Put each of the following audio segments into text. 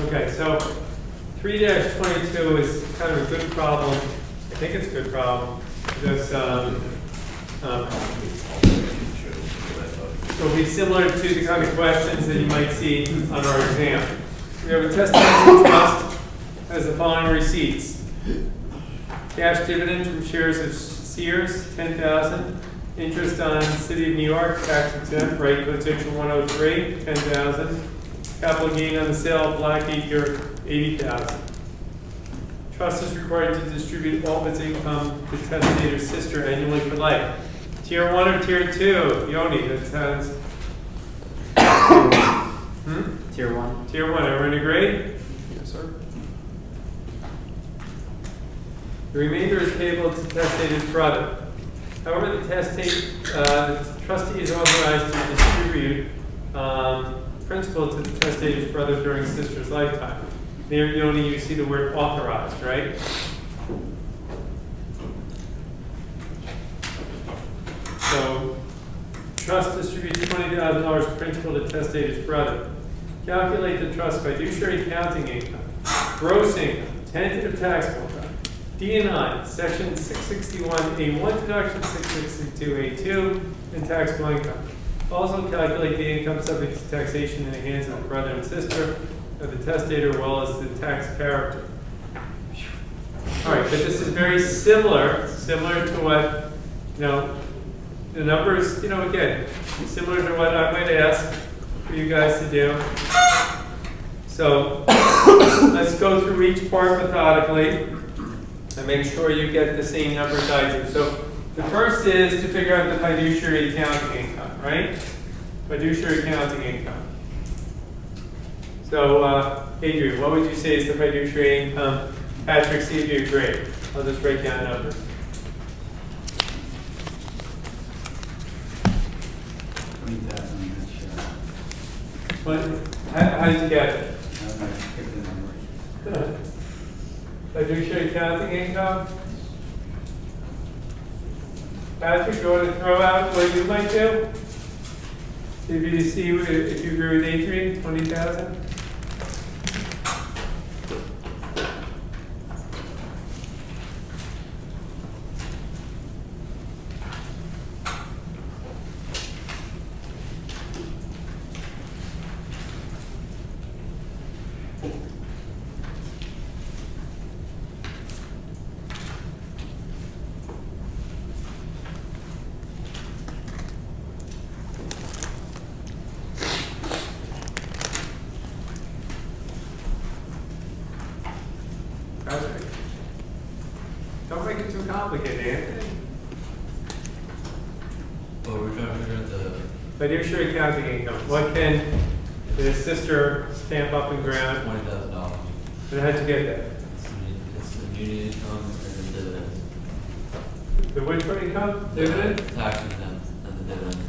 Okay, so 3-22 is kind of a good problem. I think it's a good problem. Because it'll be similar to the kind of questions that you might see on our exam. We have a testament trust as the following receipts. Cash dividend from shares of Sears, $10,000. Interest on City of New York, tax exempt, right, code section 103, $10,000. Capital gain on the sale of Black Acre, $80,000. Trust is required to distribute all of its income to testator's sister annually for life. Tier 1 or Tier 2? Yoni, that sounds... Tier 1. Tier 1, everyone agree? Yes, sir. The remainder is payable to testator's brother. However, the trustee is authorized to distribute principal to the testator's brother during sister's lifetime. There, Yoni, you see the word authorized, right? So, trust distributes $20,000 principal to testator's brother. Calculate the trust fiduciary accounting income, gross income, tentative taxable income, D&I, section 661A1 deduction, 662A2, and taxable income. Also calculate the income subject to taxation in the hands of the brother and sister of the testator, as well as the tax character. All right, but this is very similar to what, the numbers, again, similar to what I might ask for you guys to do. So let's go through each part methodically and make sure you get the same numbers I do. So the first is to figure out the fiduciary accounting income, right? Fiduciary accounting income. So, Adrian, what would you say is the fiduciary income? Patrick, see if you agree. I'll just break down numbers. What? How did you get it? Fiduciary accounting income? Patrick, you want to throw out what you might do? If you see if you agree with Adrian, 20,000? Don't make it too complicated, Anthony. Well, we're trying to figure out the Fiduciary accounting income. What can the sister stamp up and ground? $20,000. And how'd you get that? It's the immediate income and the dividends. The which one income? Dividend? The tax exempt and the dividend.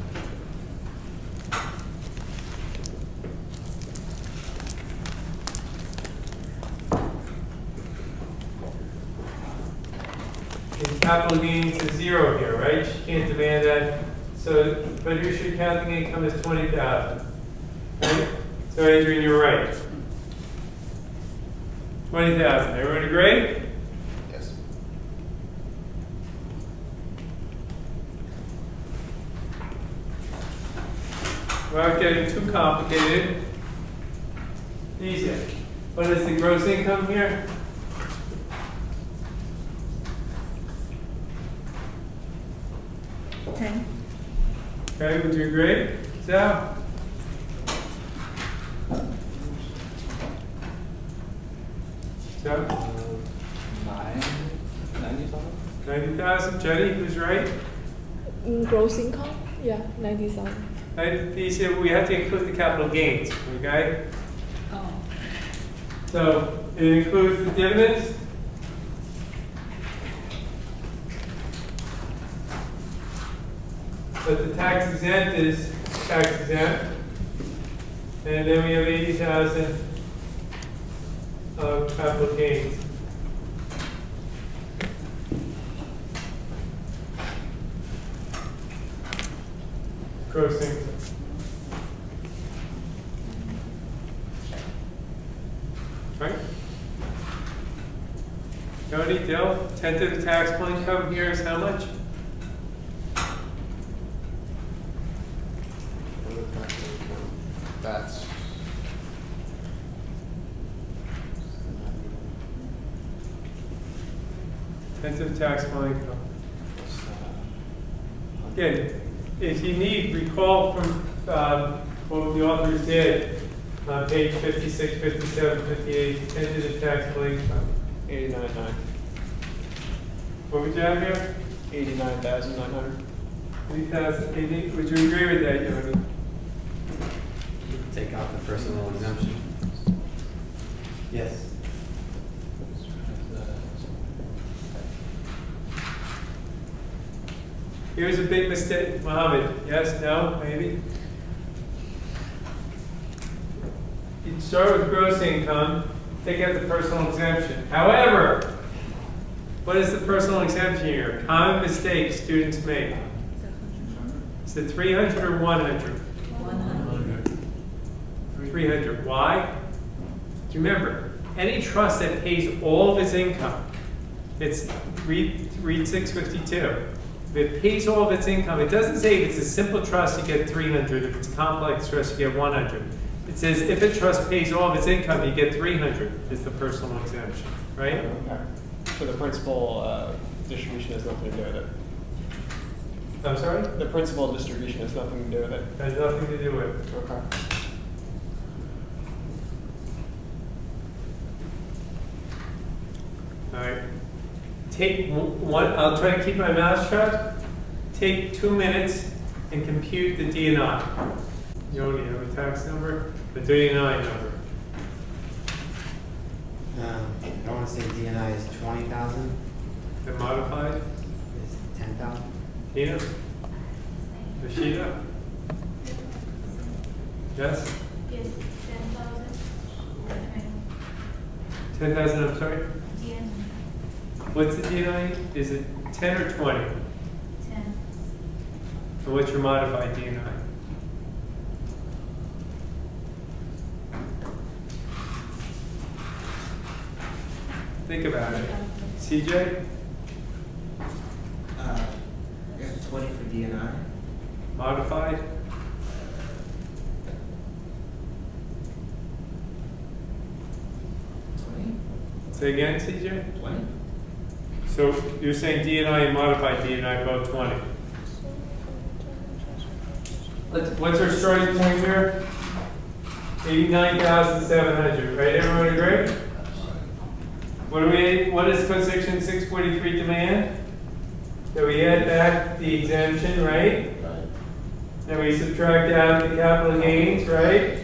Capital gains is 0 here, right? She can't demand that. So fiduciary accounting income is 20,000. Right? So Adrian, you're right. 20,000. Everyone agree? Yes. Without getting too complicated. Easy. What is the gross income here? Okay, would you agree? Sal? So? 90,000. Jenny, who's right? Gross income? Yeah, 90,000. He said we have to include the capital gains, okay? Oh. So it includes the dividends. But the tax exempt is tax exempt. And then we have 80,000 of capital gains. Gross income. right? Jody, Dale, tentative taxable income here is how much? That's. Tentative taxable income. Again, if you need, recall from what the authors did on page 56, 57, 58, tentative taxable income. 89,900. What would you have here? 89,900. 80,080. Would you agree with that, Yoni? Take out the personal exemption. Yes. Here's a big mistake, Mohammed. Yes, no, maybe? You'd start with gross income, take out the personal exemption. However, what is the personal exemption here? Common mistake students make. Is it 300 or 100? 300. Why? Do you remember, any trust that pays all of its income, it's read 652. If it pays all of its income, it doesn't say if it's a simple trust, you get 300. If it's a complex trust, you get 100. It says if a trust pays all of its income, you get 300 is the personal exemption, right? Okay. So the principal distribution has nothing to do with it. I'm sorry? The principal distribution has nothing to do with it. Has nothing to do with it. Okay. All right. Take one, I'll try to keep my mouth shut. Take 2 minutes and compute the D&I. You only have a tax number, the D&I number. I want to say DNI is 20,000. The modified, Is 10,000. Tina? Rashida? Yes? Yes, 10,000. 10,000, I'm sorry? DN, What's the D&I? Is it 10 or 20? 10. And what's your modified D&I? Think about it. CJ? 20 for DNI. Modified? Say again, CJ? 20. So you're saying D&I and modified D&I both 20? What's our starting point here? 89,700, right? Everyone agree? What is section 643 demand? So we add back the exemption, right? Then we subtract out the capital gains, right?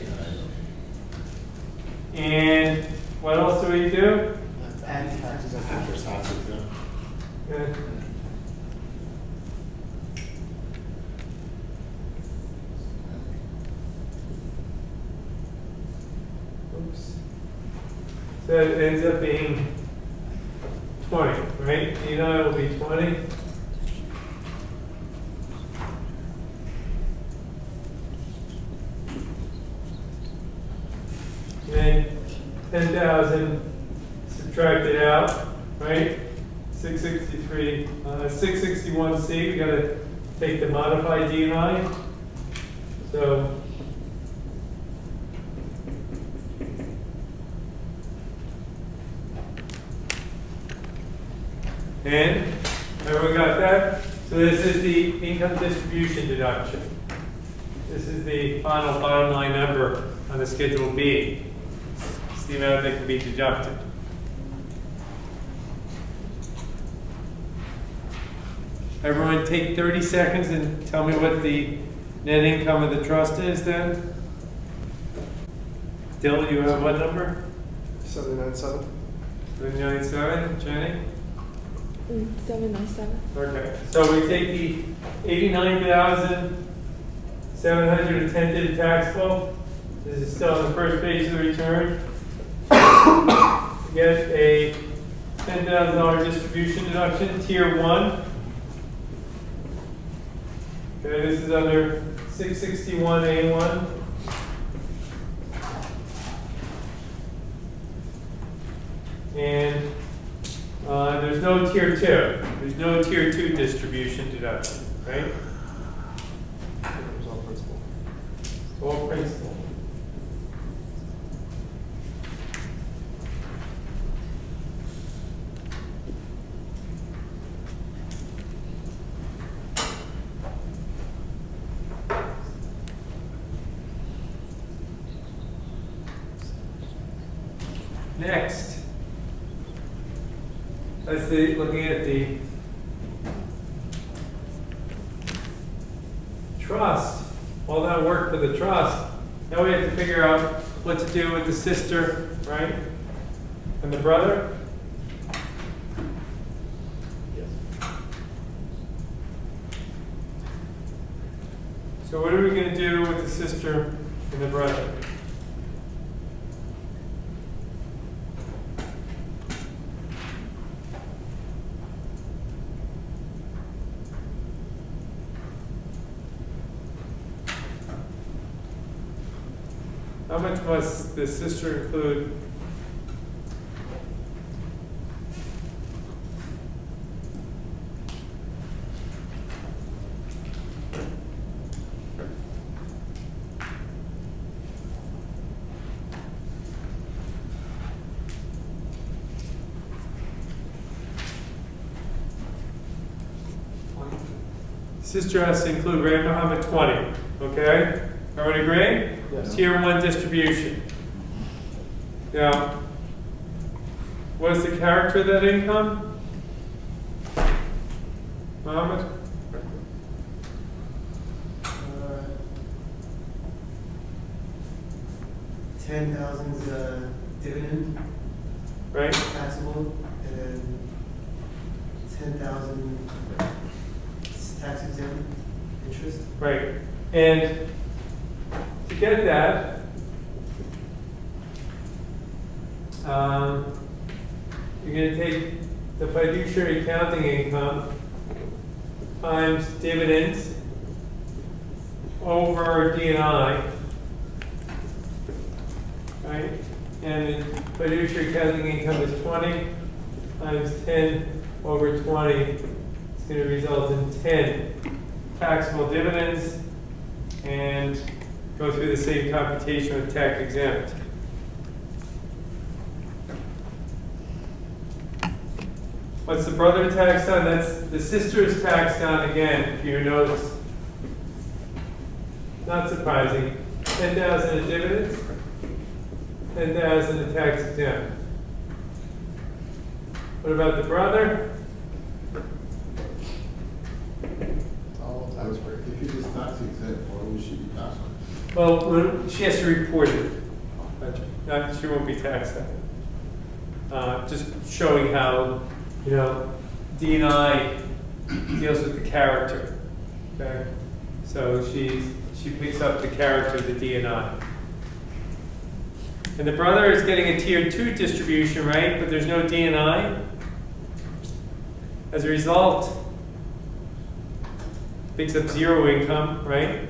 And what else do we do? Add taxes and interest taxes. Yeah. Oops. So it ends up being 20, right? D&I will be 20. And 10,000 subtracted out, right? 663, 661C, we gotta take the modified D&I. So and everyone got that? So this is the income distribution deduction. This is the final bottom line number on the Schedule B. It's the amount that can be deducted. Everyone take 30 seconds and tell me what the net income of the trust is then. Dylan, you have what number? 797. 397, Jenny? 797. Okay, so we take the 89,710 to the taxable. This is still on the first page of the return. We get a $10,000 distribution deduction, tier 1. Okay, this is under 661A1. And there's no tier 2. There's no tier 2 distribution deduction, right? It's all principal. All principal. Next, looking at the trust. All that work for the trust. Now we have to figure out what to do with the sister, right? And the brother. Yes. So what are we going to do with the sister and the brother? How much must the sister include? Sister has to include, right, Muhammad, 20. Okay? Everyone agree? Yes. Tier 1 distribution. Now, what is the character of that income? Muhammad? 10,000's dividend, Right? taxable, and then 10,000 tax exempt interest. Right. And to get that, you're going to take the fiduciary accounting income times dividends over D&I, right? And the fiduciary accounting income is 20 times 10 over 20. It's going to result in 10 taxable dividends, and go through the same computation with tax exempt. What's the brother taxed on? That's the sister is taxed on again, if you notice. Not surprising. 10,000 in dividends, 10,000 in tax exempt. What about the brother? All tax break. If it is tax exempt, why would she be taxed on it? Well, she has to report it. Not, she won't be taxed on it. Just showing how, D&I deals with the character. Okay, so she picks up the character of the D&I. And the brother is getting a tier 2 distribution, right? But there's no D&I. As a result, picks up 0 income, right?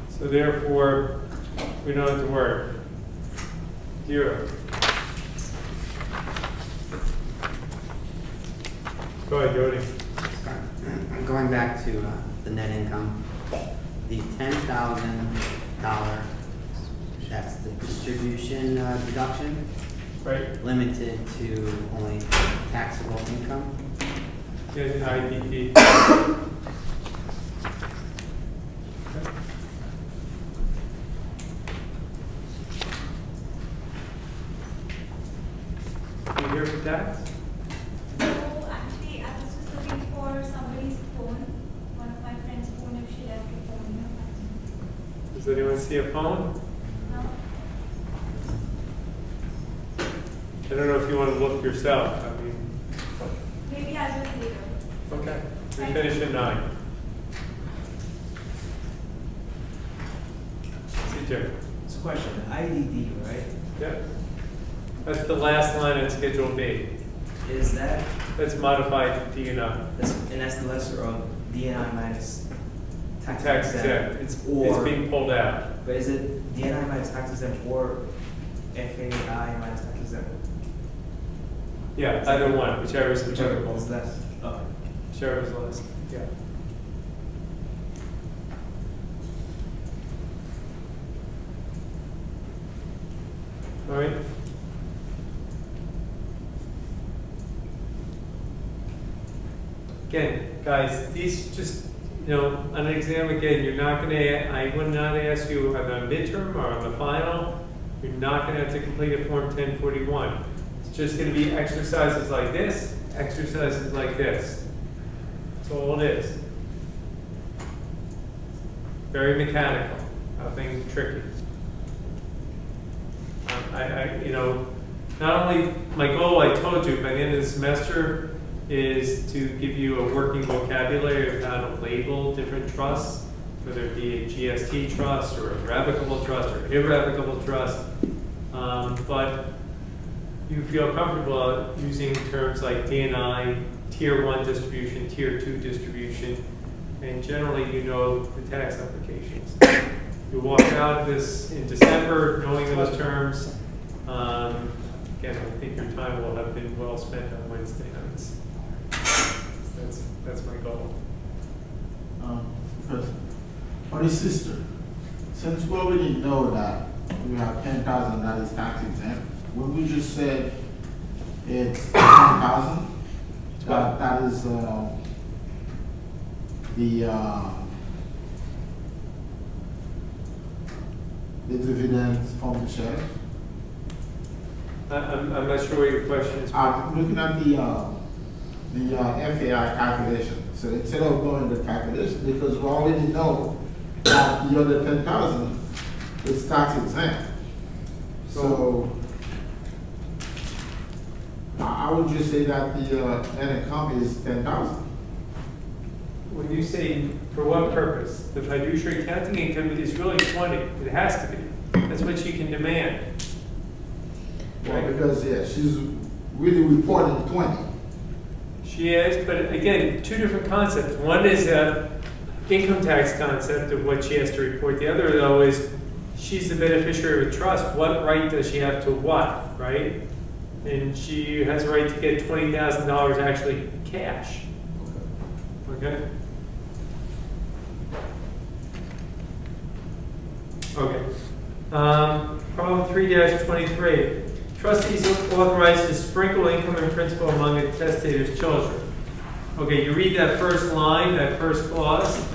So therefore, we don't have to worry. 0. Go ahead, Jody. Going back to the net income, the $10,000, that's the distribution deduction, Right? limited to only taxable income. Yes, IDP. You here for tax? So actually, I was just looking for somebody's phone, one of my friend's phone, if she left a phone here. Does anyone see a phone? No? I don't know if you want to look yourself. I mean, Maybe I'll do it later. okay. We finish at 9. See, Jim. It's a question, IDD, right? Yeah. That's the last line on Schedule B. Is that, That's modified D&I. and that's the lesser of DNI minus tax exempt. It's or, being pulled out. but is it DNI minus tax exempt or FAI minus tax exempt? Yeah, either one, whichever is Whichever applicable. is less. Okay. Whichever is less, yeah. All right. Again, guys, these just, on an exam again, you're not gonna, I would not ask you on the midterm or on the final, you're not gonna have to complete a Form 1041. It's just gonna be exercises like this, exercises like this. That's all it is. Very mechanical, nothing tricky. Not only, my goal, I told you, by the end of the semester, is to give you a working vocabulary of how to label different trusts, whether it be a GST trust or a revocable trust or irrevocable trust. But you feel comfortable using terms like DNI, Tier 1 distribution, Tier 2 distribution, and generally you know the tax applications. You walk out of this in December knowing those terms. Again, I think your time will have been well spent on Wednesday nights. That's my goal. First, for the sister, since we already know that we have 10,000 that is tax exempt, when we just said it's 10,000, that is the dividends from the share. I'm not sure what your question is. I'm looking at the FAI calculation. So instead of going the calculation, because we already know that the other 10,000 is tax exempt. So I would just say that the net income is 10,000. When you say, for what purpose? The fiduciary accounting income is really 20. It has to be. That's what she can demand. Well, because she's really reporting 20. She is, but again, two different concepts. One is a income tax concept of what she has to report. The other, though, is she's the beneficiary of a trust. What right does she have to what, right? And she has a right to get $20,000 actually cash. Okay? Okay. Problem 3-23. Trustees authorized to sprinkle income and principal among the testator's children. Okay, you read that first line, that first clause.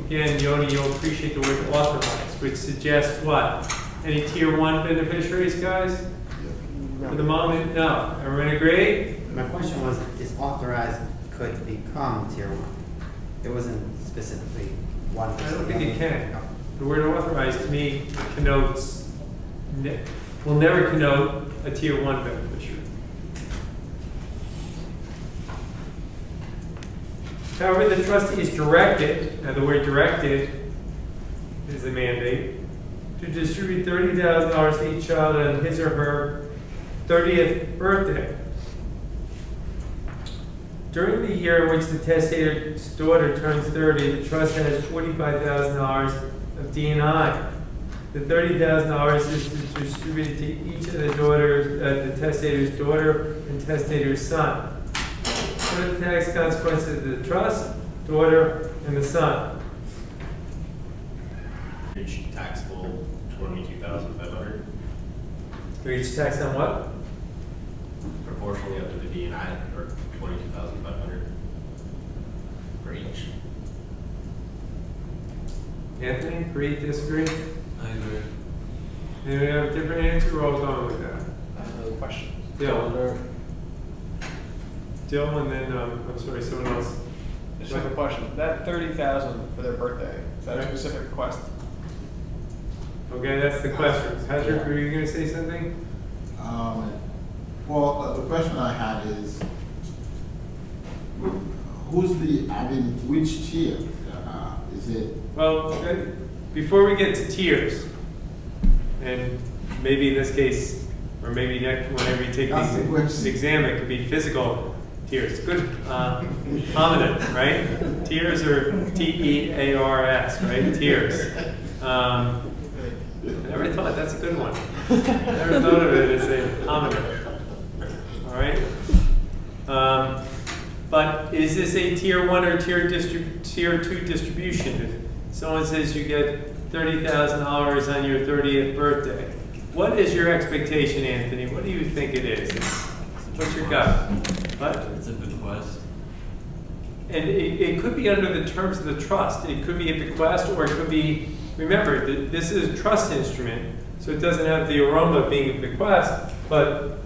Again, Yoni, you'll appreciate the word authorized, which suggests what? Any Tier 1 beneficiaries, guys? For the moment, no. Everyone agree? My question was, is authorized could become tier 1? It wasn't specifically one. I don't think it can. The word authorized to me connotes, will never connote a Tier 1 beneficiary. However, the trustee is directed, now the word directed is a mandate, to distribute $30,000 to each child on his or her 30th birthday. During the year in which the testator's daughter turns 30, the trust has $45,000 of DNI. The $30,000 is distributed to each of the daughters, the testator's daughter and testator's son. What are the tax consequences of the trust, daughter, and the son? Each taxable 22,500, Are you taxed on what? proportionally up to the DNI, or 22,500 for each. Anthony, agree, disagree? I agree. Anyone have a different answer, or all going with that? I have another question. Dylan, and then, I'm sorry, someone else. Just have a question. That 30,000 for their birthday, is that a specific request? Okay, that's the question. Patrick, were you gonna say something? Well, the question I had is, which tier? Is it? Well, before we get to tiers, and maybe in this case, or maybe next, whenever you take That's the the question. exam, it could be physical Tiers, good homonym, right? Tiers are T-E-A-R-S, right? Tiers. I never thought, that's a good one. Never thought of it as a homonym. All right? But is this a tier 1 or tier 2 distribution? If someone says you get $30,000 on your 30th birthday, what is your expectation, Anthony? What do you think it is? What's your gut? What? It's a bequest. And it could be under the terms of the trust. It could be a bequest, or it could be, remember, this is a trust instrument, so it doesn't have the aroma of being a bequest, but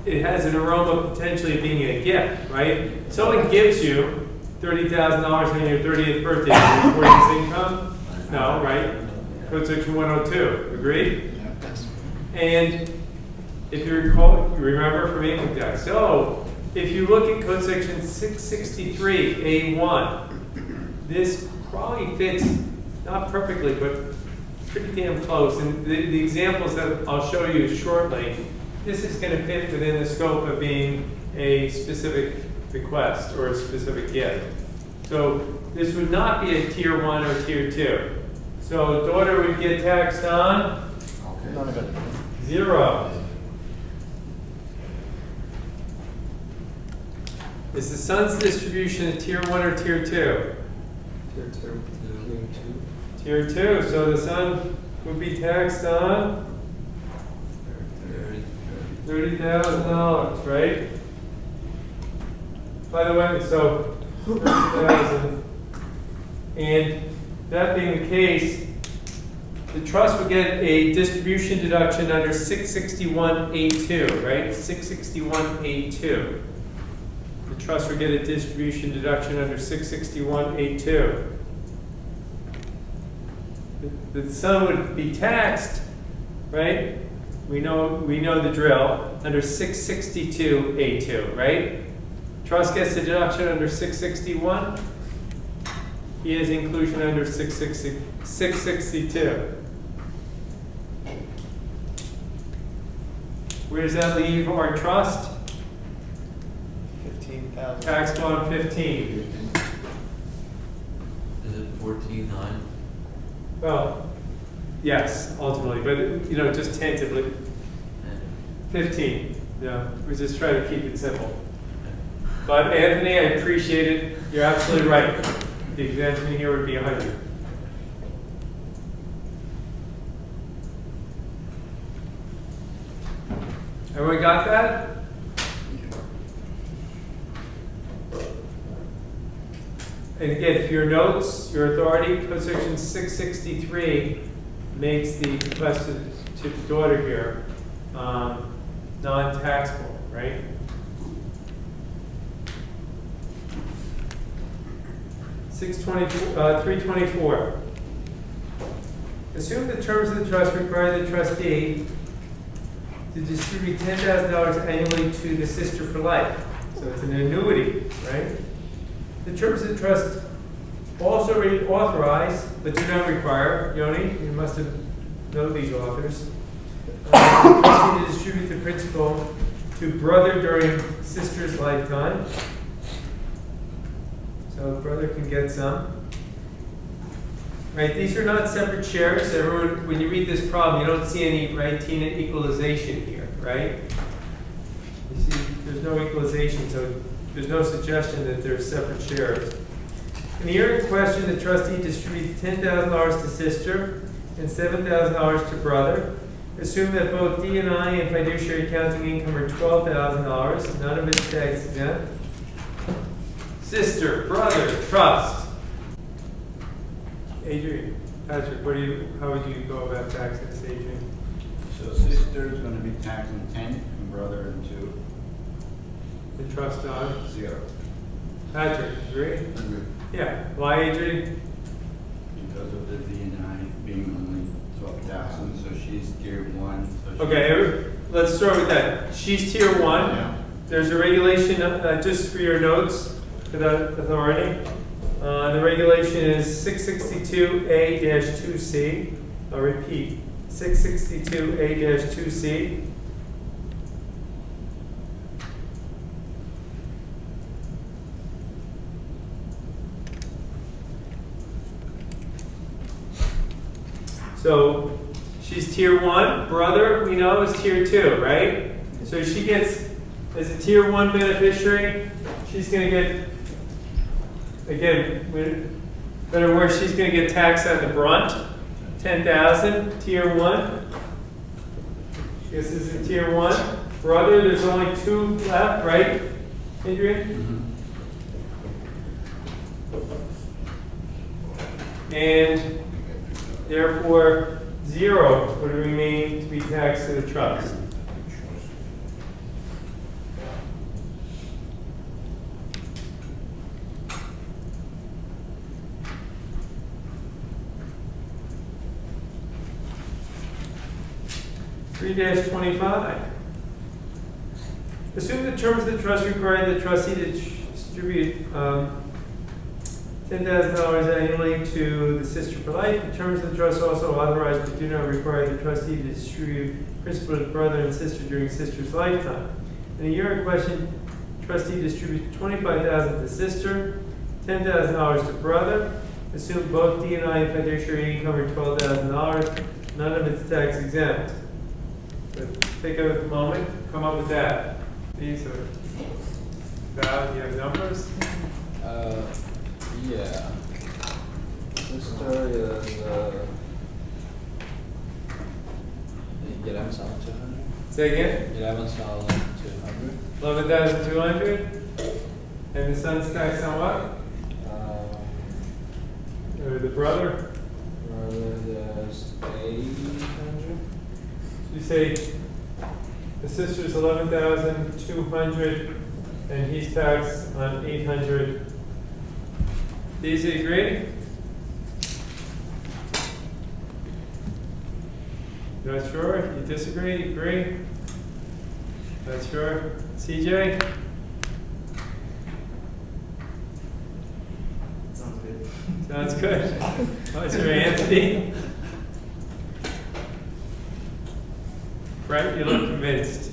it has an aroma potentially of being a gift, right? Someone gives you $30,000 on your 30th birthday. Are you reporting this income? No, right? Code section 102. Agreed? And if you recall, you remember from income tax. So if you look at code section 663A1, this probably fits, not perfectly, but pretty damn close. And the examples that I'll show you shortly, this is going to fit within the scope of being a specific bequest or a specific gift. So this would not be a tier 1 or tier 2. So daughter would get taxed on Okay. 0. Is the son's distribution a tier 1 or tier 2? Tier 2. Tier 2. So the son would be taxed on $30,000, right? By the way, so 30,000. And that being the case, the trust would get a distribution deduction under 661A2, right? 661A2. The trust would get a distribution deduction under 661A2. The son would be taxed, right? We know the drill, under 662A2, right? Trust gets the deduction under 661. He has inclusion under 662. Where does that leave our trust? 15,000. Tax bond 15. Is it 14.9? Well, yes, ultimately, but just tentatively. 15. Yeah, we just try to keep it simple. But Anthony, I appreciate it. You're absolutely right. The exemption here would be 100. Everyone got that? And again, for your notes, your authority, code section 663 makes the request to the daughter here non-taxable, right? $324. Assume the terms of the trust require the trustee to distribute $10,000 annually to the sister for life. So it's an annuity, right? The terms of the trust also authorize, but do not require, Yoni, you must have known these authors, the trustee to distribute the principal to brother during sister's lifetime. So brother can get some. Right, these are not separate shares. Everyone, when you read this problem, you don't see any Tina equalization here, right? You see, there's no equalization, so there's no suggestion that there's separate shares. In the year in question, the trustee distributes $10,000 to sister and $7,000 to brother. Assume that both D&I and fiduciary accounting income are $12,000. None of it's tax exempt. Sister, brother, trust. Adrian, Patrick, how would you go about taxing this, Adrian? So sister is going to be taxed on 10 and brother on 2. The trust on? 0. Patrick, agree? Agree. Yeah. Why, Adrian? Because of the D&I being only 12,000, so she's tier 1. So she Okay, let's start with that. She's tier 1. Yeah. There's a regulation, just for your notes, for the authority. The regulation is 662A-2C. I'll repeat, 662A-2C. So she's tier 1. Brother, we know, is tier 2, right? So she gets, as a tier 1 beneficiary, she's going to get, again, better or worse, she's going to get taxed at the brunt. 10,000, tier 1. This is a tier 1. Brother, there's only 2 left, right, Adrian? And therefore, 0 would remain to be taxed to the trust. (3-25). Assume the terms of the trust require the trustee to distribute $10,000 annually to the sister for life. The terms of the trust also authorize but do not require the trustee to distribute principal to brother and sister during sister's lifetime. In a year in question, trustee distributes $25,000 to sister, $10,000 to brother. Assume both D&I and fiduciary income are $12,000. None of it's tax exempt. So take a moment, come up with that. These are valid. You have numbers? Yeah. Sister is, 11,200. Say again? 11,200. 11,200. And the son's tax on what? Or the brother? There's 800. You say the sister's 11,200, and he's taxed on 800. These agree? Not sure? You disagree? Agree? Not sure? CJ? Sounds good. Sounds good. What's your Anthony? Right? You look convinced.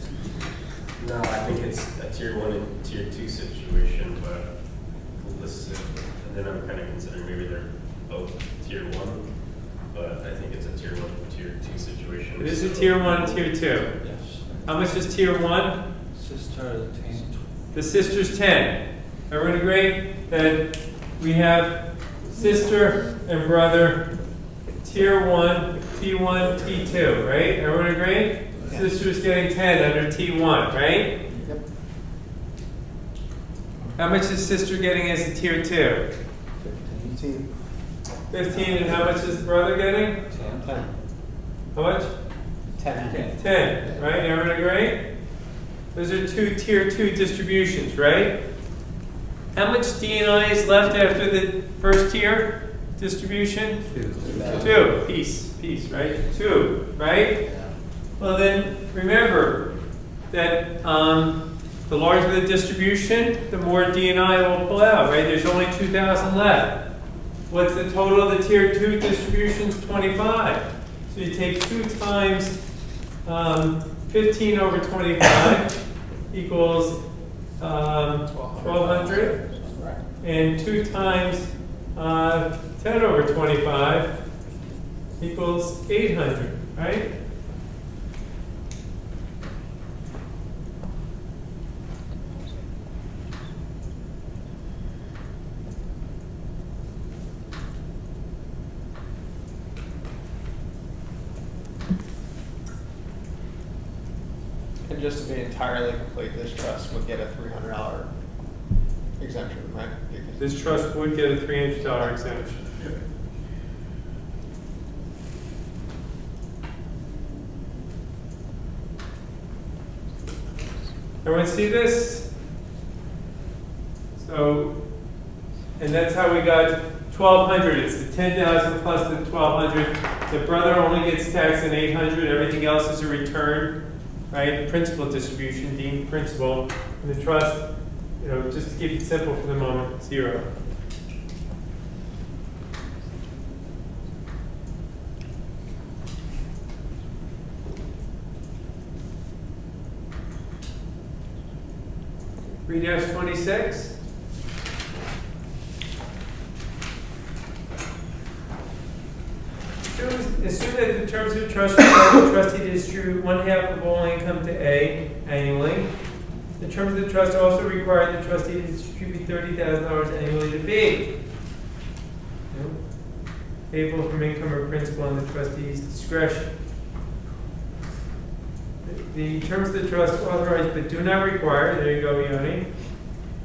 No, I think it's a tier 1 and tier 2 situation, but listen, and then I'm kind of considering maybe they're both tier 1, but I think it's a tier 1 and tier 2 situation. It is a tier 1, tier 2. Yes. How much is tier 1? Sister is 10. The sister's 10. Everyone agree that we have sister and brother, tier 1, T1, T2, right? Everyone agree? Sister's getting 10 under T1, right? Yep. How much is sister getting as a tier 2? 15. 15, and how much is the brother getting? 10. How much? 10. 10, right? Everyone agree? Those are 2 tier 2 distributions, right? How much D&I is left after the first tier distribution? 2. Piece, right? 2, right? Well then, remember that the larger the distribution, the more D&I will pull out, right? There's only 2,000 left. What's the total of the tier 2 distributions? 25. So you take 2 times 15 over 25 equals 1,200. And 2 times 10 over 25 equals 800, right? And just to be entirely complete, this trust would get a $300 exemption, right? Because- This trust would get a $300 exemption. Everyone see this? So, and that's how we got 1,200. It's the 10,000 plus the 1,200. The brother only gets taxed on 800. Everything else is a return, right? Principal distribution, deemed principal. And the trust, you know, just to keep it simple for the moment, 0. (3-26). Assume that the terms of the trust require the trustee to distribute 1/2 of all income to A annually. The terms of the trust also require the trustee to distribute $30,000 annually to B. Payable from income or principal on the trustee's discretion. The terms of the trust authorize but do not require, there you go, Yoni,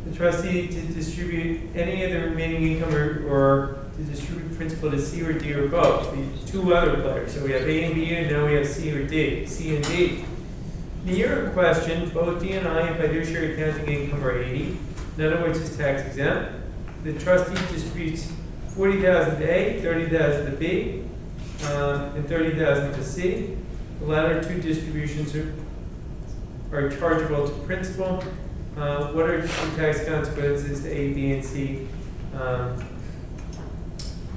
the trustee to distribute any of the remaining income or to distribute principal to C or D or both. The two other players. So we have A and B, and now we have C or D, C and D. In the year in question, both D and I and fiduciary accounting income are 80, none of which is tax exempt. The trustee distributes 40,000 to A, 30,000 to B, and 30,000 to C. The latter two distributions are chargeable to principal. What are the tax consequences to A, B, and C,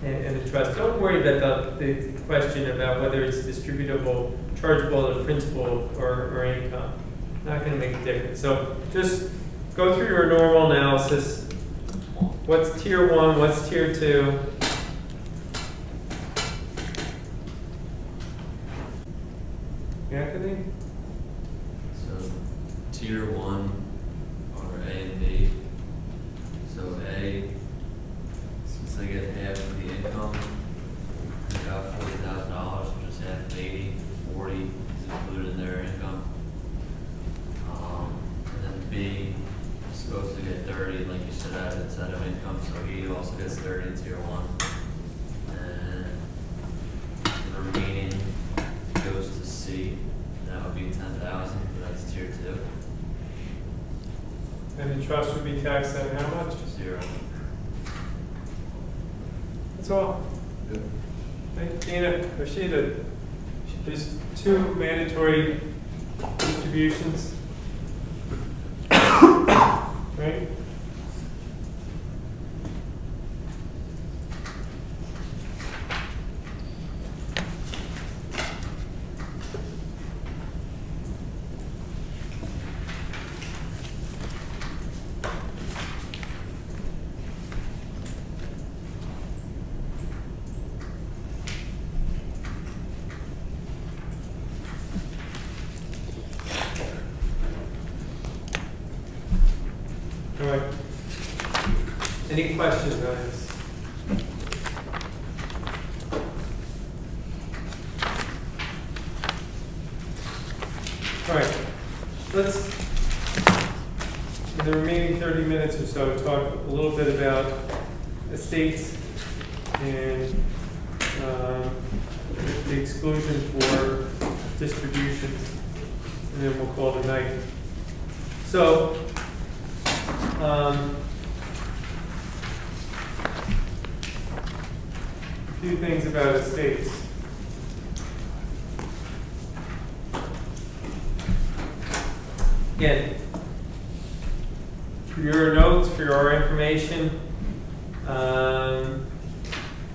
and the trust? Don't worry about the question about whether it's distributable, chargeable to principal or income. Not going to make a difference. So just go through your normal analysis. What's tier 1? What's tier 2? Anthony? So tier 1 are A and B. So A, since I get half of the income, I got $40,000, which is half of 80, 40 is included in their income. And then B is supposed to get 30, like you said, out of income, so he also gets 30 in tier 1. And the remaining goes to C, and that would be 10,000, but that's tier 2. And the trust would be taxed at how much? 0. That's all. Right, Dina, Rashida, there's 2 mandatory distributions. Right? All right. Any questions on this? All right. Let's, in the remaining 30 minutes or so, talk a little bit about estates and the exclusion for distributions, and then we'll call it a night. So, a few things about estates. Again, for your notes, for your information,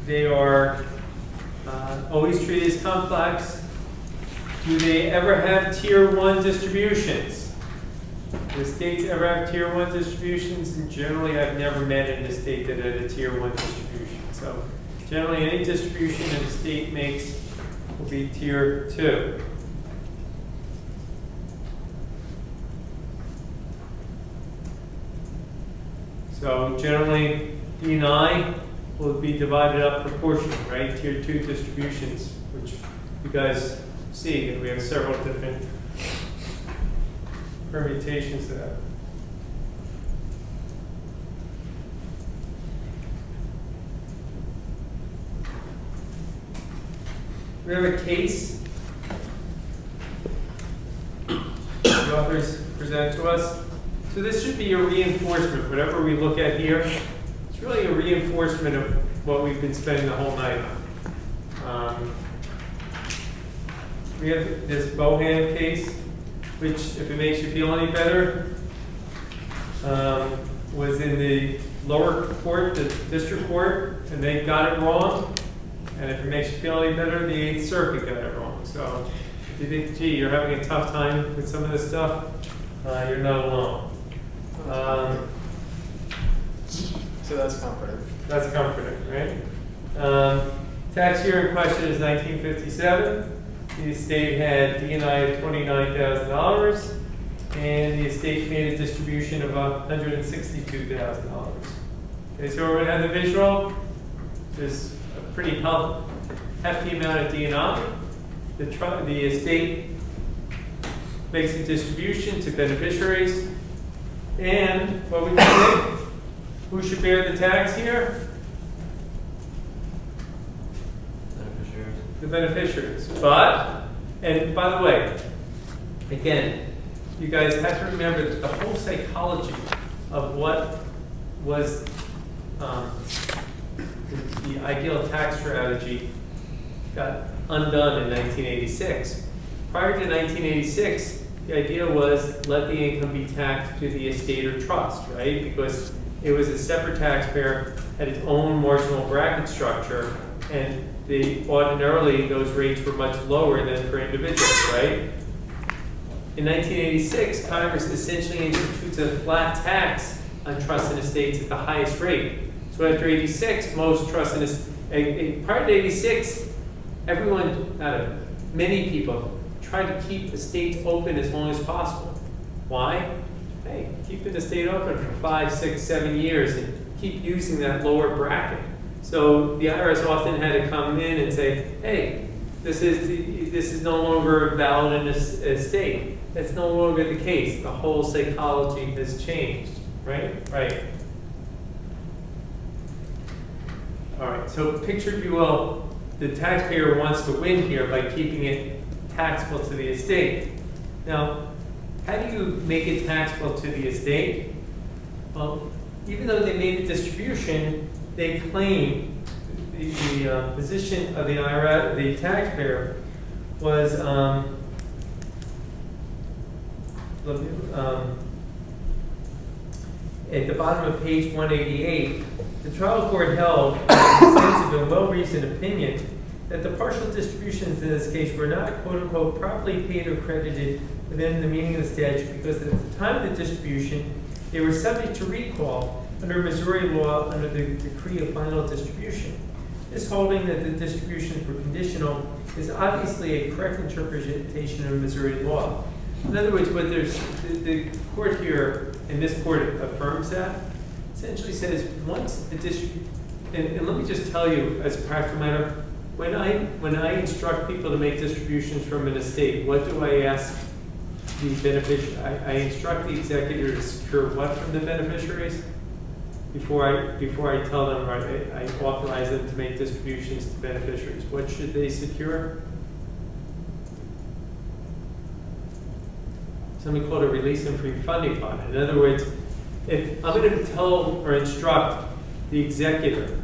they are always treated as complex. Do they ever have tier 1 distributions? Do estates ever have tier 1 distributions? And generally, I've never met an estate that had a tier 1 distribution. So generally, any distribution an estate makes will be tier 2. So generally, D&I will be divided up proportionally, right? Tier 2 distributions, which you guys see, and we have several different permutations of that. We have a case the authors present to us. So this should be a reinforcement. Whatever we look at here, it's really a reinforcement of what we've been spending the whole night on. We have this Bohan case, which, if it makes you feel any better, was in the lower court, the district court, and they got it wrong. And if it makes you feel any better, the 8th Circuit got it wrong. So if you think, gee, you're having a tough time with some of this stuff, you're not alone. So that's comforting. That's comforting, right? Tax year in question is 1957. The estate had D&I of $29,000, and the estate made a distribution of $162,000. Okay, so we're gonna have the visual. There's a pretty hefty amount of D&I. The estate makes a distribution to beneficiaries. And what we say, who should bear the tax here? Beneficiaries. The beneficiaries. But, and by the way, again, you guys have to remember that the whole psychology of what was the ideal tax strategy got undone in 1986. Prior to 1986, the idea was let the income be taxed to the estate or trust, right? Because it was a separate taxpayer, had its own marginal bracket structure, and ordinarily those rates were much lower than for individuals, right? In 1986, Congress essentially institutes a flat tax on trusts and estates at the highest rate. So after 86, most trusts and prior to 86, many people tried to keep estates open as long as possible. Why? Hey, keep an estate open for 5, 6, 7 years and keep using that lower bracket. So the IRS often had to come in and say, hey, this is no longer valid in this estate. That's no longer the case. The whole psychology has changed, right? Right. All right, so picture, if you will, the taxpayer wants to win here by keeping it taxable to the estate. Now, how do you make it taxable to the estate? Well, even though they made a distribution, they claim the position of the IRS, the taxpayer, was at the bottom of page 188. The trial court held an extensive and well-reasoned opinion that the partial distributions in this case were not, quote-unquote, properly paid or credited within the meaning of the statute because at the time of the distribution, they were subject to recall under Missouri law under the decree of final distribution. This holding that the distributions were conditional is obviously a correct interpretation of Missouri law. In other words, what the court here, and this court affirms that, essentially says once the distribution, and let me just tell you as a practical matter, when I instruct people to make distributions from an estate, what do I ask the beneficiary? I instruct the executor to secure what from the beneficiaries before I tell them, right, I authorize them to make distributions to beneficiaries. What should they secure? Something called a release and free funding fund. In other words, if I'm going to tell or instruct the executor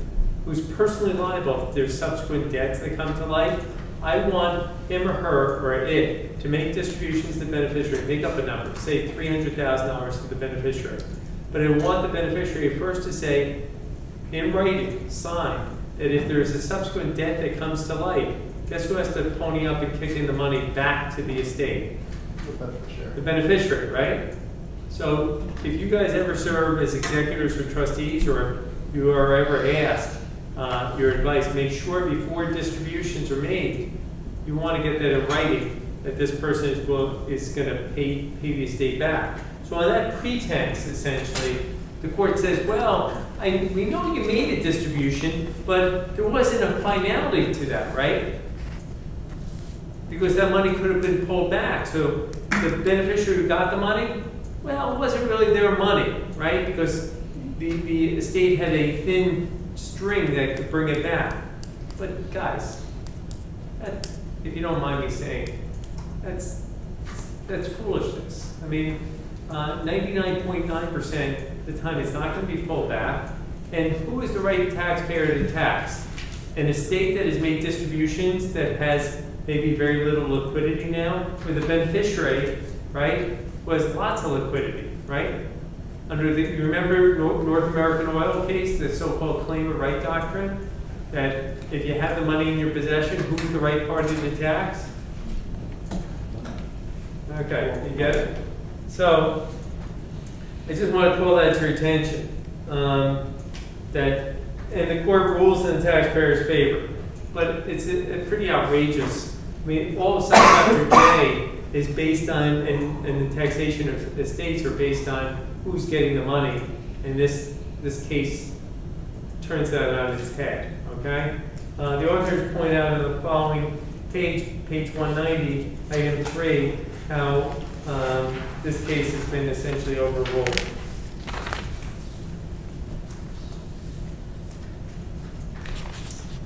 who's personally liable if there's subsequent debts that come to light, I want him or her or it to make distributions to the beneficiary, make up a number, say $300,000 to the beneficiary. But I want the beneficiary first to say, in writing, sign, that if there's a subsequent debt that comes to light, guess who has to pony up and kick in the money back to the estate? The beneficiary. The beneficiary, right? So if you guys ever serve as executors or trustees, or you are ever asked your advice, make sure before distributions are made, you want to get that in writing, that this person is going to pay the estate back. So on that pretense, essentially, the court says, well, we know you made a distribution, but there wasn't a finality to that, right? Because that money could have been pulled back. So the beneficiary who got the money, well, it wasn't really their money, right? Because the estate had a thin string that could bring it back. But guys, if you don't mind me saying, that's foolishness. I mean, 99.9% of the time it's not going to be pulled back. And who is the right taxpayer to tax? An estate that has made distributions that has maybe very little liquidity now, with the beneficiary, right, was lots of liquidity, right? You remember North American Oil case, the so-called claim of right doctrine, that if you have the money in your possession, who's the right party to tax? Okay, you get it? So, I just want to call that to your attention, and the court rules in the taxpayer's favor. but it's a pretty outrageous. I mean, all of subchapter J is based on, and the taxation of estates are based on who's getting the money. And this case turns that on its head, okay? The authors point out on the following page 190, item 3, how this case has been essentially overruled.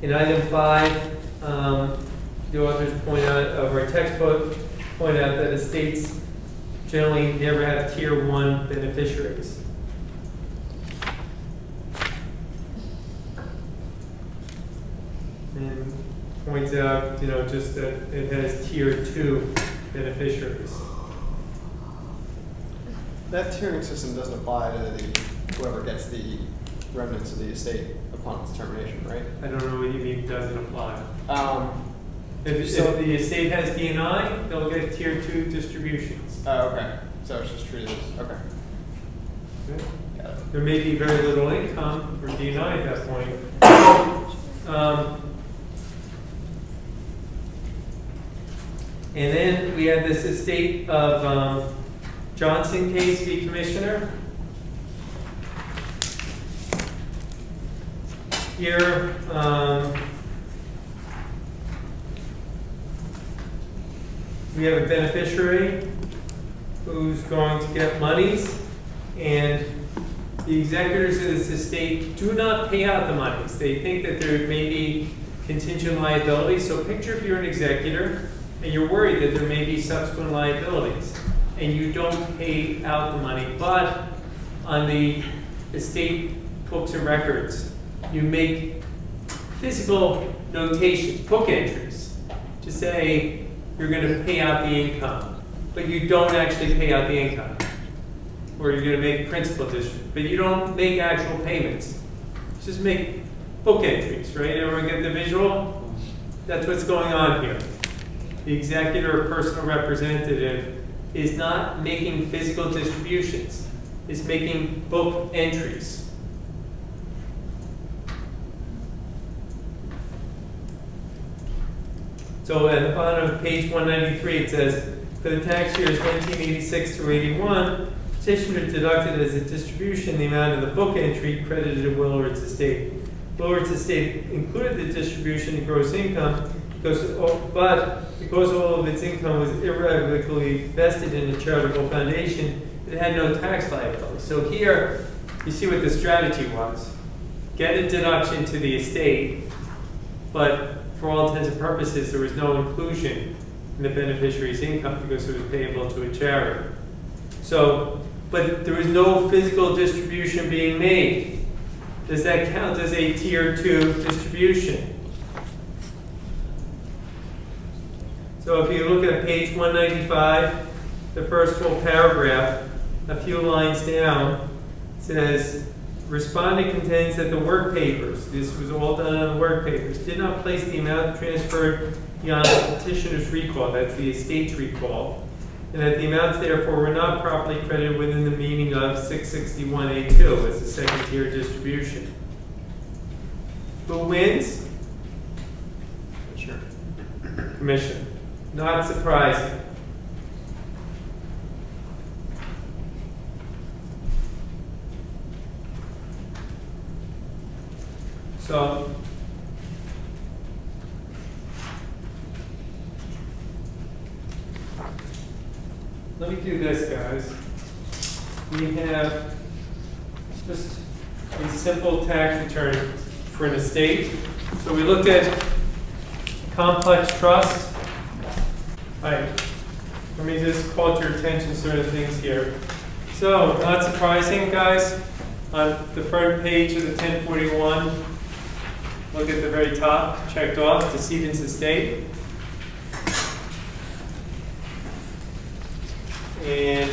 In item 5, the authors point out, of our textbook, point out that estates generally never have tier 1 beneficiaries. And points out, just that it has tier 2 beneficiaries. That tiering system doesn't apply to whoever gets the remnants of the estate upon its termination, right? I don't know what you mean doesn't apply. If So- the estate has D&I, they'll get tier 2 distributions. Oh, okay. So it's just treated as, okay. Okay? Got it. There may be very little income for D&I at that point. And then we have this estate of Johnson Case v. Commissioner. Here, we have a beneficiary who's going to get monies, and the executors of this estate do not pay out the monies. They think that there may be contingent liability. So picture if you're an executor and you're worried that there may be subsequent liabilities, and you don't pay out the money, but on the estate books and records, you make physical notations, book entries, to say you're going to pay out the income, but you don't actually pay out the income. Or you're going to make principal distribution, but you don't make actual payments. Just make book entries, right? Everyone get the visual? That's what's going on here. The executor or personal representative is not making physical distributions. It's making book entries. So at the bottom of page 193, it says, for the tax years 1986 through 81, petitioner deducted as a distribution the amount of the book entry credited to Willard's estate. Willard's estate included the distribution in gross income, but because all of its income was irrevocably vested in a charitable foundation, it had no tax liability. So here, you see what the strategy was. Get a deduction to the estate, but for all intents and purposes, there was no inclusion in the beneficiary's income because it was payable to a charity. So, but there was no physical distribution being made. Does that count as a tier 2 distribution? So if you look at page 195, the first full paragraph, a few lines down, says, respondent contends that the work papers, this was all done on the work papers, did not place the amount transferred beyond the petitioner's recall, that's the estate's recall, and that the amounts therefore were not properly credited within the meaning of 661A2 as a second tier distribution. Who wins? Sure. Commission. Not surprising. So, let me do this, guys. We have just a simple tax return for an estate. So we looked at complex trust. Right. Let me just call to your attention certain things here. So, not surprising, guys, on the front page of the 1041, look at the very top, checked off, decedent's estate. And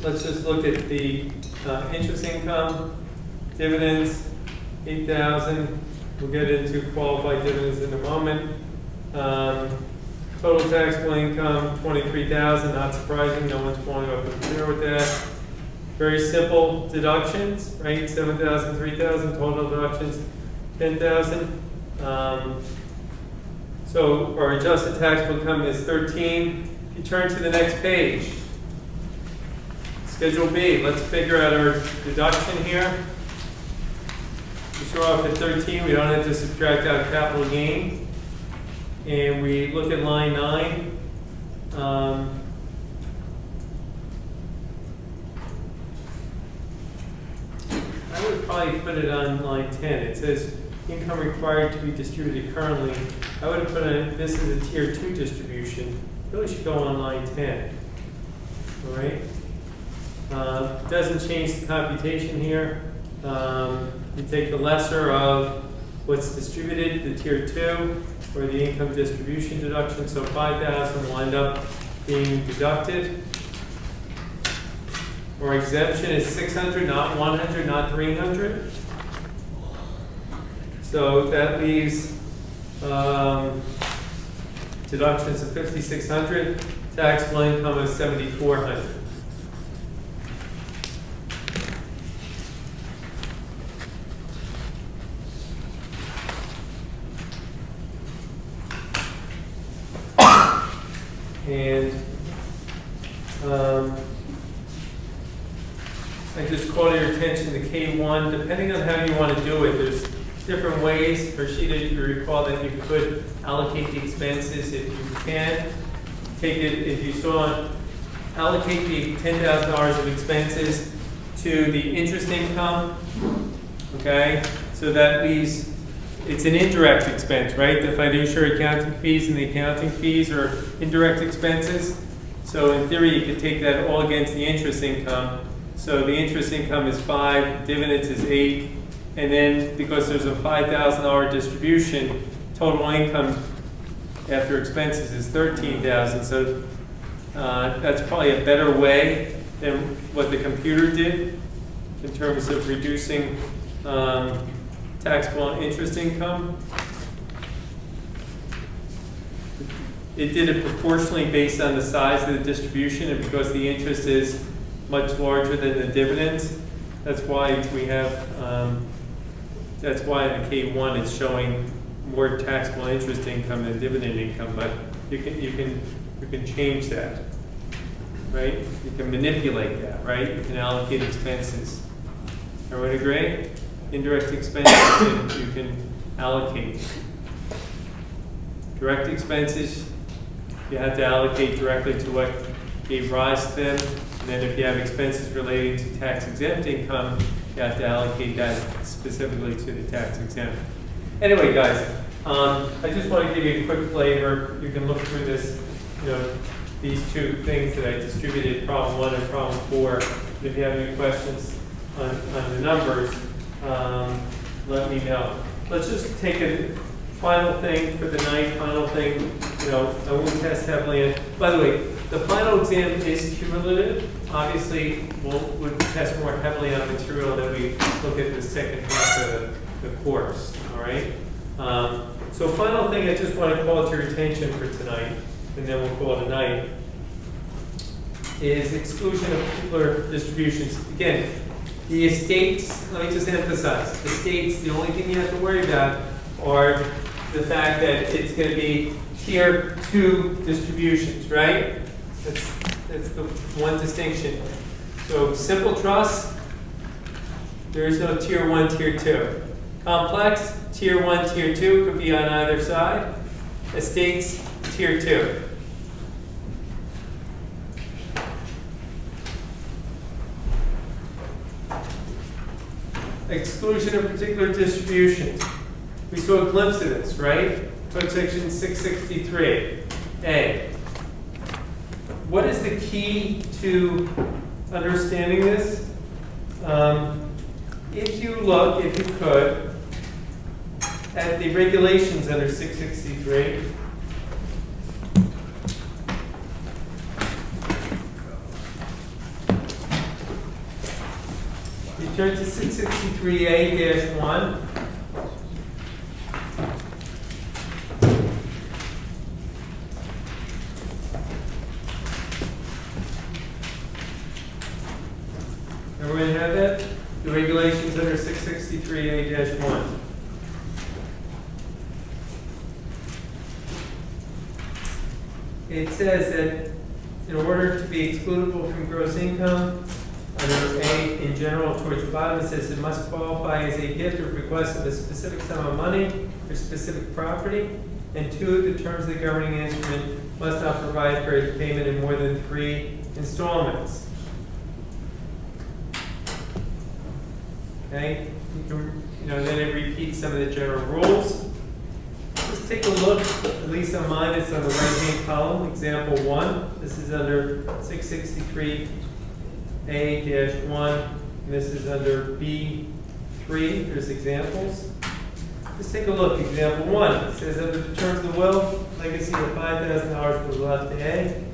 let's just look at the interest income, dividends, 8,000. We'll get into qualified dividends in a moment. Total taxable income, 23,000, not surprising, no one's falling off the chair with that. Very simple deductions, right? 7,000, 3,000, total deductions, 10,000. So our adjusted taxable income is 13. If you turn to the next page, Schedule B, let's figure out our deduction here. We start off at 13, we don't have to subtract out capital gain. And we look at line 9. I would probably put it on line 10. It says income required to be distributed currently. I would have put in, this is a tier 2 distribution. Really should go on line 10. All right? Doesn't change the computation here. You take the lesser of what's distributed, the tier 2, or the income distribution deduction. So 5,000 will end up being deducted. Or exemption is 600, not 100, not 300. So that leaves deductions of 5,600, taxable income of 7,400. And I just call your attention to K1. Depending on how you want to do it, there's different ways. Rashida, you recall that you could allocate the expenses if you can. Take it, if you saw, allocate the $10,000 of expenses to the interest income. Okay, so that leaves, it's an indirect expense, right? The fiduciary accounting fees and the accounting fees are indirect expenses. So in theory, you could take that all against the interest income. So the interest income is 5, dividends is 8, and then because there's a $5,000 distribution, total income after expenses is 13,000. So that's probably a better way than what the computer did in terms of reducing taxable interest income. It did it proportionally based on the size of the distribution, and because the interest is much larger than the dividends, that's why we have, that's why in the K1 it's showing more taxable interest income than dividend income. But you can change that, right? You can manipulate that, right? You can allocate expenses. Everyone agree? Indirect expenses you can allocate. Direct expenses, you have to allocate directly to what gave rise to them. And then if you have expenses relating to tax exempt income, you have to allocate that specifically to the tax exempt. Anyway, guys, I just want to give you a quick flavor. You can look through this, these two things that I distributed, problem 1 and problem 4. If you have any questions on the numbers, let me know. Let's just take a final thing for the night, final thing, I won't test heavily in. By the way, the final exam is cumulative. Obviously, we'll test more heavily on material that we look at the second half of the course, all right? So final thing I just want to call to your attention for tonight, and then we'll call it a night, is exclusion of particular distributions. Again, the estates, let me just emphasize, estates, the only thing you have to worry about are the fact that it's going to be tier 2 distributions, right? That's the one distinction. So simple trust, there is no tier 1, tier 2. Complex, tier 1, tier 2 could be on either side. Estates, tier 2. Exclusion of particular distributions. We saw a glimpse of this, right? Code section 663A. What is the key to understanding this? If you look, if you could, at the regulations under 663, you turn to 663A-1. Everyone have that? The regulations under 663A-1. It says that in order to be excludable from gross income, under A in general towards the bottom, it says it must qualify as a gift or bequest of a specific sum of money or specific property. And 2, the terms of the governing instrument must not provide for its payment in more than 3 installments. Okay, then it repeats some of the general rules. Let's take a look, at least on mine, it's on the right-hand column, example 1. This is under 663A-1, and this is under B3. There's examples. Let's take a look, example 1. It says under the terms of the will, legacy of $5,000 was left to A,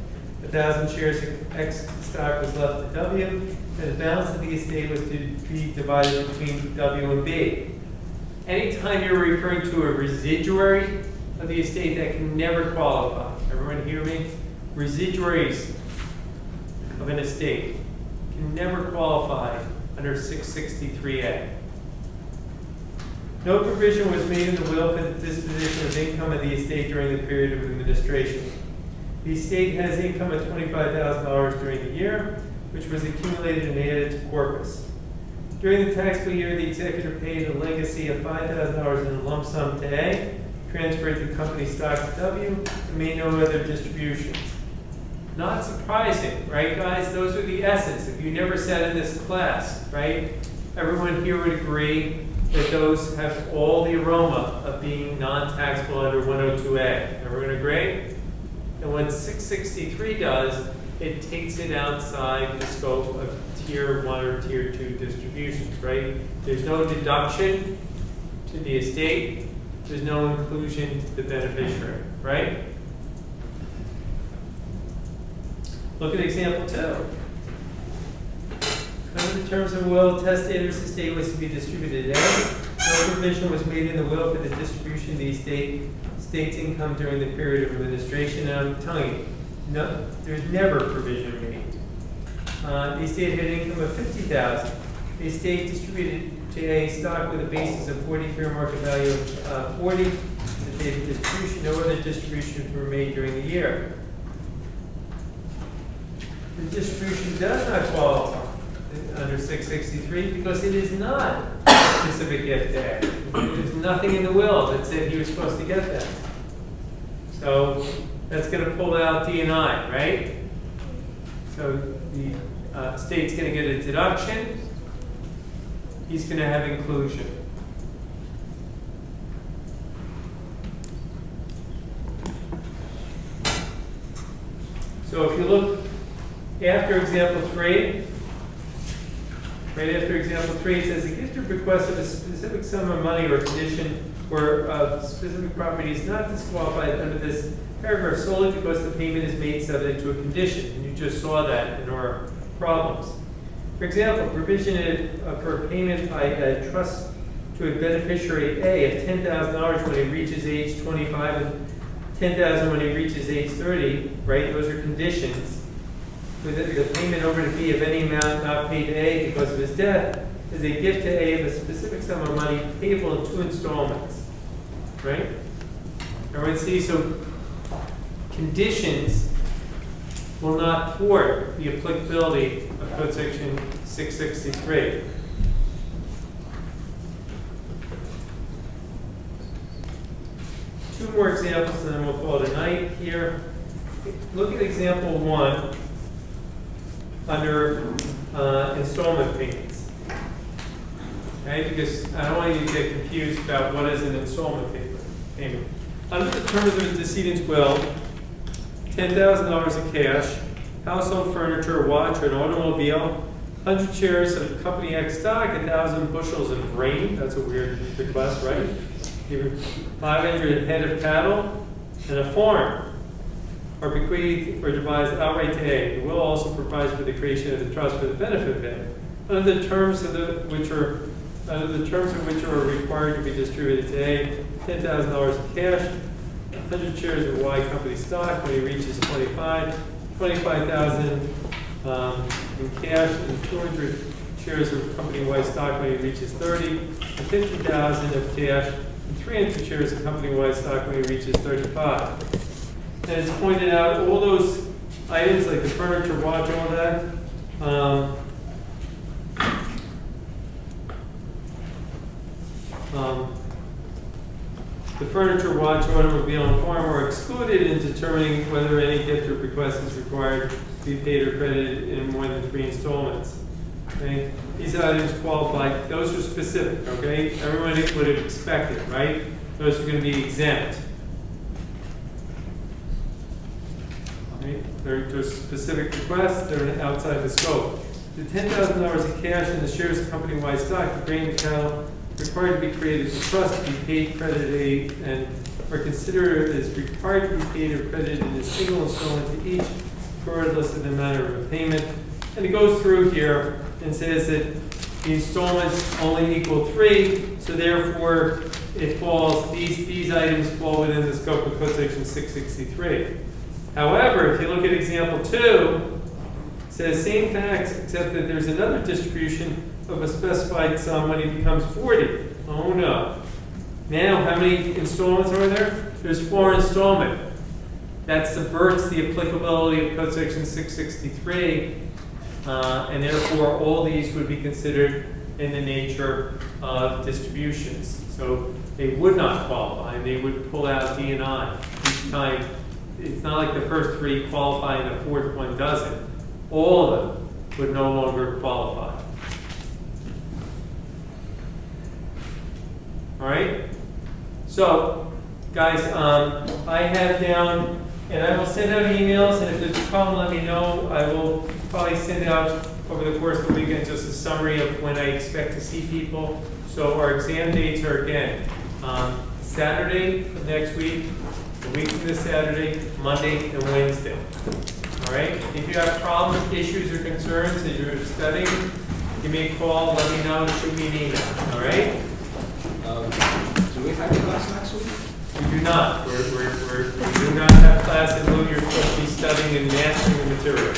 1,000 shares of X stock was left to W, and the balance of the estate was to be divided between W and B. Anytime you're referring to a residuary of the estate, that can never qualify. Everyone hear me? Residuaries of an estate can never qualify under 663A. No provision was made in the will for the disposition of income of the estate during the period of administration. The estate has income of $25,000 during the year, which was accumulated and added to corpus. During the taxable year, the executor paid a legacy of $5,000 in a lump sum to A, transferred the company stock to W, and made no other distributions. Not surprising, right, guys? Those are the essence. If you never sat in this class, right, everyone here would agree that those have all the aroma of being non-taxable under 102A. Everyone agree? And what 663 does, it takes it outside the scope of Tier 1 or Tier 2 distributions, right? There's no deduction to the estate. There's no inclusion to the beneficiary, right? Look at example 2. Under the terms of the will, testator's estate was to be distributed A. No provision was made in the will for the distribution of the estate's income during the period of administration. And I'm telling you, no, there's never provision made. The estate had income of $50,000. The estate distributed to A stock with a basis of 40, fair market value of 40. The date of distribution, no other distributions were made during the year. The distribution does not qualify under 663 because it is not a specific gift to A. There's nothing in the will that said he was supposed to get that. So that's going to pull out D and I, right? So the state's going to get a deduction. He's going to have inclusion. So if you look after example 3, right after example 3, it says a gift or bequest of a specific sum of money or condition or specific property is not disqualified under this paragraph solely because the payment is made subject to a condition. And you just saw that in our problems. For example, provision for a payment by a trust to a beneficiary A of $10,000 when he reaches age 25 and $10,000 when he reaches age 30, right? Those are conditions. With the payment over to B of any amount not paid to A because of his death is a gift to A of a specific sum of money payable in 2 installments, right? Everyone see? So conditions will not thwart the applicability of Code Section 663. Two more examples and then we'll call it a night here. Look at example 1 under installment payments. Okay, because I don't want you to get confused about what is an installment payment. Under the terms of the decedent's will, $10,000 in cash, household furniture, a watch, or an automobile, 100 shares of Company X stock, 1,000 bushels of grain. That's a weird request, right? 500 head of cattle, and a farm, or bequeathed or devised outright to A. The will also provides for the creation of the trust for the benefit of A. Under the terms of which are required to be distributed to A, $10,000 in cash, 100 shares of Y company stock when he reaches 25, $25,000 in cash, and 200 shares of company-wide stock when he reaches 30, and 50,000 of cash, and 300 shares of company-wide stock when he reaches 35. And it's pointed out, all those items like the furniture, watch, all that, the furniture, watch, automobile, and farm are excluded in determining whether any gift or bequest is required to be paid or credited in more than 3 installments. Okay? These items qualify, those are specific, okay? Everyone would have expected, right? Those are going to be exempt. Right? They're specific requests, they're outside the scope. The $10,000 of cash in the shares of company-wide stock, the grain account, required to be created to trust, to be paid, credited, and are considered as required to be paid or credited in a single installment to each, regardless of the manner of a payment. And it goes through here and says that the installments only equal 3, so therefore it falls, these items fall within the scope of Code Section 663. However, if you look at example 2, it says same facts, except that there's another distribution of a specified sum when he becomes 40. Oh no. Now, how many installments are there? There's 4 installments. That subverts the applicability of Code Section 663, and therefore all these would be considered in the nature of distributions. So they would not qualify, and they would pull out D and I each time. It's not like the first 3 qualify and the 4th one doesn't. All of them would no longer qualify. All right? So, guys, I have down, and I will send out emails, and if there's a problem, let me know. I will probably send out over the course of the weekend just a summary of when I expect to see people. So our exam dates are, again, Saturday of next week, a week from this Saturday, Monday, and Wednesday. All right? If you have problems, issues, or concerns as you're studying, give me a call, let me know, shoot me an email. All right? Do we have a class next week? We do not. We do not have class in lieu. You're supposed to be studying and mastering the material.